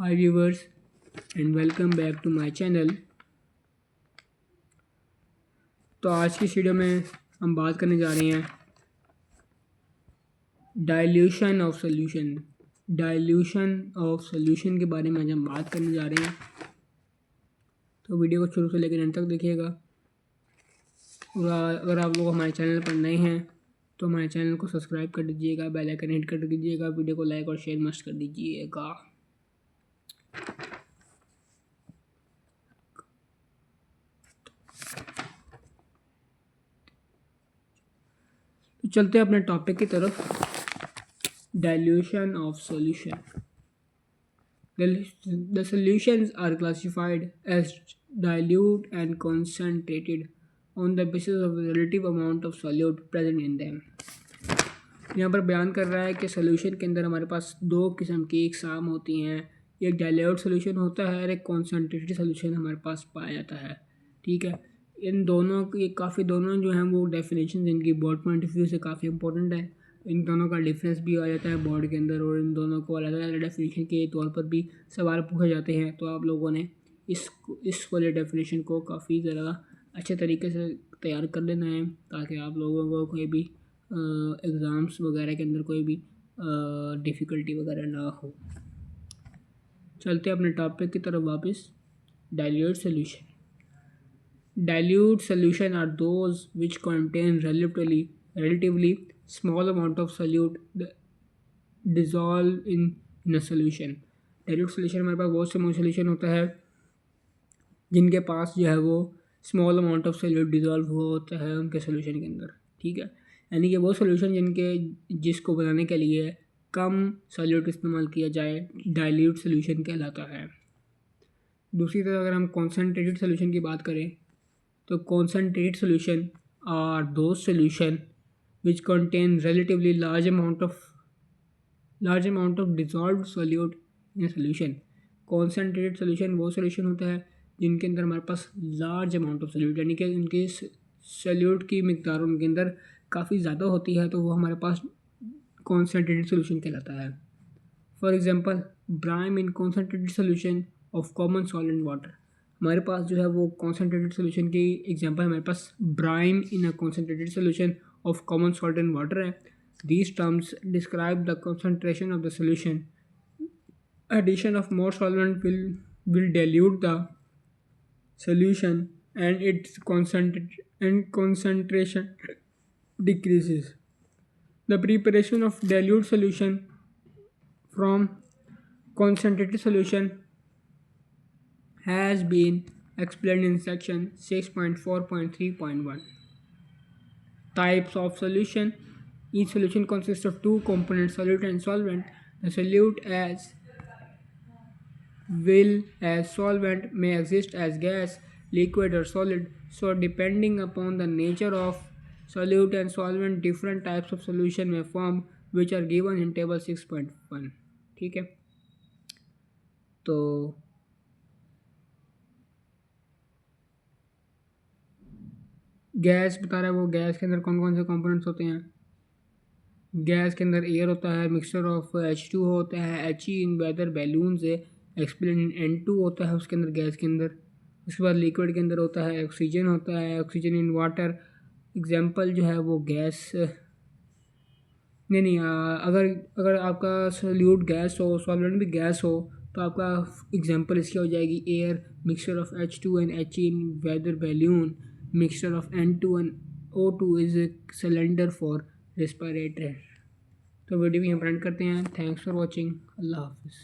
Hi viewers and welcome back to my channel। तो आज की वीडियो में हम बात करने जा रहे हैं डाइल्यूशन ऑफ सोल्यूशन के बारे में आज हम बात करने जा रहे हैं। तो वीडियो को शुरू से लेकर अंत तक देखिएगा। और अगर आप लोग हमारे चैनल पर नए हैं तो हमारे चैनल को सब्सक्राइब कर दीजिएगा, बेल आइकन हिट कर दीजिएगा, वीडियो को लाइक और शेयर मस्ट कर दीजिएगा। तो चलते हैं अपने टॉपिक की तरफ। Dilution of solution. The solutions are classified as dilute and concentrated on the basis of the relative amount of solute present in them। यहाँ पर बयान कर रहा है कि सोल्यूशन के अंदर हमारे पास दो किस्म की इकसाम होती हैं। एक डाइल्यूट सोल्यूशन होता है और एक कॉन्सेंट्रेटेड सोल्यूशन हमारे पास पाया जाता है। ठीक है, इन दोनों की दोनों जो हैं वो डेफिनेशन इनकी बोर्ड पॉइंट ऑफ व्यू से काफ़ी इंपॉर्टेंट है। इन दोनों का डिफरेंस भी आ जाता है बोर्ड के अंदर और इन दोनों को अलग अलग डेफिनेशन के तौर पर भी सवाल पूछे जाते हैं। तो आप लोगों ने इस वाले डेफिनेशन को काफ़ी ज़्यादा अच्छे तरीके से तैयार कर लेना है ताकि आप लोगों को कोई भी एग्ज़ाम्स वगैरह के अंदर कोई भी डिफ़िकल्टी वगैरह ना हो। चलते हैं अपने टॉपिक की तरफ वापस। Dilute solution are those which contain relatively small amount of solute dissolve in a solution। Dilute solution हमारे पास बहुत से सोल्यूशन होता है जिनके पास जो है वो small amount of solute dissolve हुआ होता है उनके सोल्यूशन के अंदर। ठीक है, यानी कि वो सोल्यूशन जिसको बनाने के लिए कम सोल्यूट इस्तेमाल किया जाए डाइल्यूट सोल्यूशन कहलाता है। दूसरी तरफ अगर हम कॉन्सेंट्रेटेड सोल्यूशन की बात करें तो कॉन्सेंट्रेटेड सोल्यूशन आर दो solution which contain relatively large amount of dissolved solute in a solution। concentrated solution वो solution होता है जिनके अंदर हमारे पास large amount of solute यानी कि उनके solute की मिकदार उनके अंदर काफ़ी ज़्यादा होती है, तो वो हमारे पास concentrated solution कहलाता है। For example, brine in concentrated solution of common solvent water। हमारे पास जो है वो concentrated solution की एग्जांपल हमारे पास brine in a concentrated solution of common salt and water है। These terms describe the concentration of the solution। Addition of more solvent will dilute the solution and its concentration decreases। The preparation of dilute solution from concentrated solution has been explained in section 6.4.3.1। Types of solution। Each solution consists of two components, solute and solvent। The solute as solvent may exist as gas, liquid or solid। So depending upon the nature of solute and solvent, different types of solution may form, which are given in table 6.1। ठीक है, तो gas बता रहा है वो gas के अंदर कौन कौन से कंपोनेंट्स होते हैं। गैस के अंदर एयर होता है, मिक्सचर ऑफ H2 होता है, He इन वेदर बैलून से एक्सप्लेन N2 होता है उसके अंदर गैस के अंदर। उसके बाद लिक्विड के अंदर होता है ऑक्सीजन होता है, ऑक्सीजन इन वाटर। एग्जांपल जो है वो गैस नहीं अगर आपका सोल्यूट गैस हो, सॉल्वेंट भी गैस हो, तो आपका एग्जांपल इसकी हो जाएगी air, mixture of H2 and He in weather balloon, mixture of N2 and O2 is a cylinder for respirator। तो वीडियो भी हम प्रिंट करते हैं। Thanks for watching. अल्लाह हाफिज़।